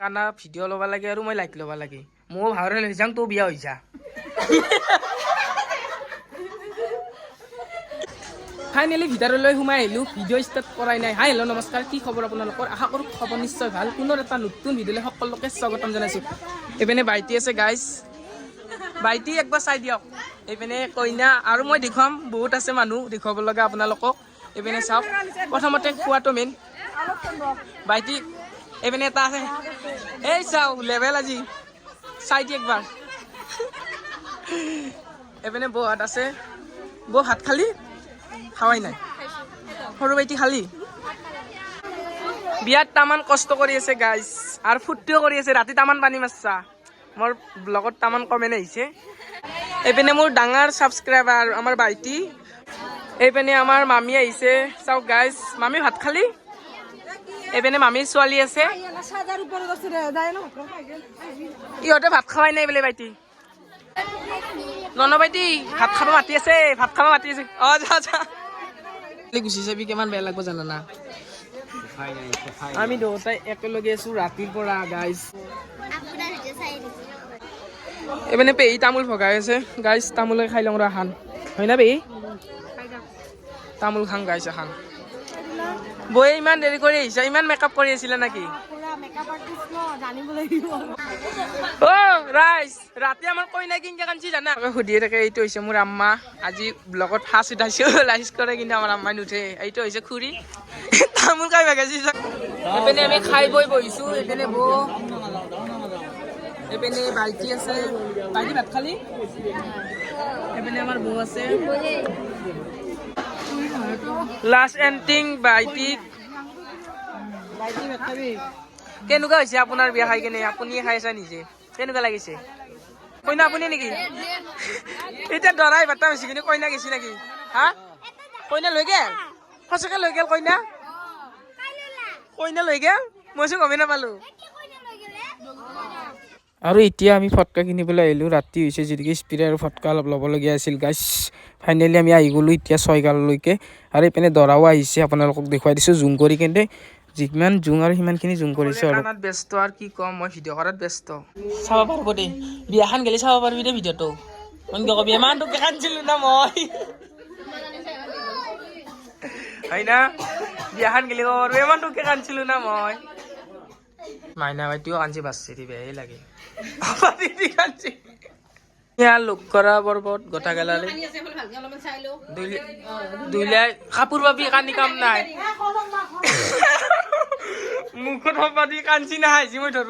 কানা ভিডিঅ' ল'ব লাগে আৰু মই লাইক ল'ব লাগে ময়ো ভাইৰেল হৈ যাম তই বিয়া হৈ যা ফাইনেলি ভিতৰলৈ সোমাই আহিলোঁ ভিডিঅ' ষ্টাৰ্ট কৰাই নাই হাই হেল্ল' নমস্কাৰ কি খবৰ আপোনালোকৰ আশা কৰোঁ খবৰ নিশ্চয় ভাল পুনৰ এটা নতুন ভিডিঅ'লৈ সকলোকে স্বাগতম জনাইছোঁ এইপিনে বাইটি আছে গাইজ বাইটি একবাৰ চাই দিয়ক এইপিনে কইনা আৰু মই দেখুৱাম বহুত আছে মানুহ দেখুৱাব লগা আপোনালোকক এইপিনে চাওক প্ৰথমতে খোৱাটো মেইন বাইটি এইপিনে এটা আছে এই চাওক লেভেল আজি চাই দি একবাৰ এইপিনে বৌ হাত আছে বৌ ভাত খালি খাৱাই নাই সৰু বাইটি খালি বিয়াত তামান কষ্ট কৰি আছে গাইজ আৰু ফূৰ্তিও কৰি আছে ৰাতি তামান পানী মাৰছা মোৰ ব্লগত তামান কমেণ্ট আহিছে এইপিনে মোৰ ডাঙৰ ছাবস্ক্ৰাইবাৰ আমাৰ বাইটি এইপিনে আমাৰ মামী আহিছে চাওক গাইজ মামী ভাত খালি এইপিনে মামীৰ ছোৱালী আছে ইহঁতে ভাত খাৱাই নাই বোলে বাইটি নন বাইটি ভাত খাব মাতি আছে অ যা যা গুচি যাবি কিমান বেয়া লাগব জানা আমি দুটাই একেলগে আছো ৰাতিৰ পৰা গাইজ এইপিনে পেহী তামোল ভগাই আছে গাইজ তামোলে খাই লওঁ খান হয় না পেহী তামোল খাং গাইজ এখন বৌয়ে ইমান দেৰি কৰি আহিছা ইমান মেকআপ কৰি আছিলা নেকি অ ৰাইজ ৰাতি আমাৰ কইনা কিনকে কাঞ্চি জানা সুধিয়ে থাকে এইটো হৈছে মোৰ আম্মা আজি ব্লগত ফাৰ্ষ্ট উঠাইছো লাইজ কৰে কিন্তু আমাৰ আম্মাই নুঠে এইটো হৈছে খুৰী তামোল খাই ভগাইছি এইপিনে আমি খাই বৈ বহিছো এইপিনে বৌ এইপিনে বাইটি আছে বাইটি ভাত খালি এইপিনে আমাৰ বৌ আছে লাষ্ট এণ্ডিং বাইটি কেনেকুৱা হৈছে আপোনাৰ বিয়া খাই কেনে আপুনিয়ে খাই আছা নিজে কেনেকুৱা লাগিছে কইনা আপুনি নেকি এতিয়া দৰাই বাটা হৈছে কিন্তু কইনা গেছি নেকি হা কইনা লৈ গেল সঁচাকে লৈ গেল কইনা লৈ গেল মইচোন গমেই নাপালো আৰু এতিয়া আমি ফটকা কিনিবলৈ আহিলোঁ ৰাতি হৈছে যিহেতুকে স্পিড আৰু ফটকা অলপ ল'বলগীয়া আছিল গাইছ ফাইনেলি আমি আহি গ'লোঁ এতিয়া 6 গাললৈকে আৰু এইপিনে দৰাও আহিছে আপোনালোকক দেখুৱাই দিছোঁ জুম কৰি কেনে যিমান জুম আৰু সিমানখিনি জুম কৰিছোঁ আৰু ব্যস্ত আৰু কি ক'ম মই ভিডিঅ' কৰাত ব্যস্ত চাব পাৰিব দেই বিয়াখন গেলি চাব পাৰিবি দেই ভিডিঅ'টো মই কবি ইমানটো কান্দিছিলোঁ না মই হয় না বিয়াখন গেলি ক'ব পাৰিবি ইমানটো কান্দিছিলোঁ না মই মাইনা বাইটিও কান্দি বাচছে দি বেয়াই লাগে লোক কৰা পৰ্বত গোটা গেলালে দুইলাই কাপোৰ পাবি কান্দি কাম নাই মুখত পাতি কান্দি নাহাইছি মই ধৰবা